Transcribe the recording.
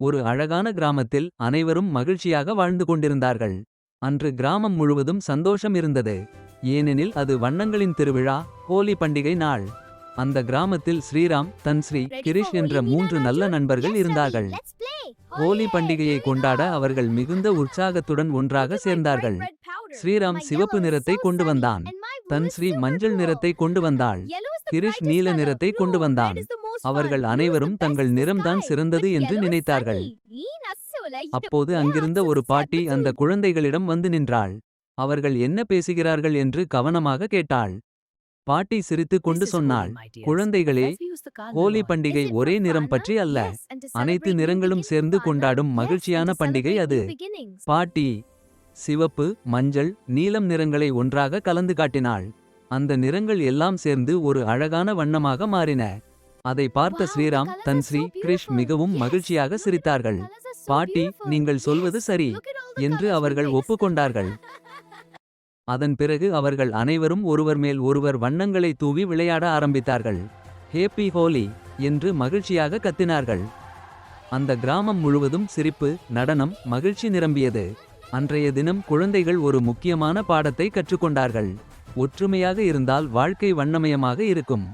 ஒரு அழகான கிராமத்தில் அனைவரும் மகிழ்ச்சியாக வாழ்ந்து கொண்டிருந்தார்கள். அன்று கிராமம் முழுவதும் சந்தோஷம் இருந்தது. ஏனெனில் அது வண்ணங்களின் திருவிழா, ஹோலி பண்டிகை நாள். அந்த கிராமத்தில் ஸ்ரீராம், தன்ஸ்ரீ, கிரிஷ் என்ற 3 நல்ல நண்பர்கள் இருந்தார்கள். ஹோலி பண்டிகையை கொண்டாட அவர்கள் மிகுந்த உற்சாகத்துடன் ஒன்றாக சேர்ந்தார்கள். ஸ்ரீராம் சிவப்பு நிறத்தை கொண்டு வந்தான். தன்ஸ்ரீ மஞ்சள் நிறத்தை கொண்டு வந்தாள். கிரிஷ் நீல நிறத்தை கொண்டு வந்தான். அவர்கள் அனைவரும் தங்கள் நிறம்தான் சிறந்தது என்று நினைத்தார்கள். அப்போது அங்கிருந்த ஒரு பாட்டி அந்த குழந்தைகளிடம் வந்து நின்றாள். அவர்கள் என்ன பேசுகிறார்கள் என்று கவனமாக கேட்டாள். பாட்டி சிரித்துக் கொண்டு சொன்னாள், குழந்தைகளே, ஹோலி பண்டிகை ஒரே நிறம் பற்றி அல்ல, அனைத்து நிறங்களும் சேர்ந்து கொண்டாடும் மகிழ்ச்சியான பண்டிகை அது. பாட்டி சிவப்பு, மஞ்சள், நீலம் நிறங்களை ஒன்றாக கலந்து காட்டினாள். அந்த நிறங்கள் எல்லாம் சேர்ந்து ஒரு அழகான வண்ணமாக மாறின. அதை பார்த்த ஸ்ரீராம், தன்ஸ்ரீ, கிரிஷ் மிகவும் மகிழ்ச்சியாக சிரித்தார்கள். பாட்டி, நீங்கள் சொல்வது சரி என்று அவர்கள் ஒப்புக்கொண்டார்கள். அதன் பிறகு அவர்கள் அனைவரும் ஒருவர் மேல் ஒருவர் வண்ணங்களை தூவி விளையாட ஆரம்பித்தார்கள். ஹேப்பி ஹோலி என்று மகிழ்ச்சியாக கத்தினார்கள். அந்த கிராமம் முழுவதும் சிரிப்பு, நடனம், மகிழ்ச்சி நிரம்பியது. அன்றைய தினம் குழந்தைகள் ஒரு முக்கியமான பாடத்தை கற்றுக்கொண்டார்கள். ஒற்றுமையாக இருந்தால் வாழ்க்கை வண்ணமயமாக இருக்கும்.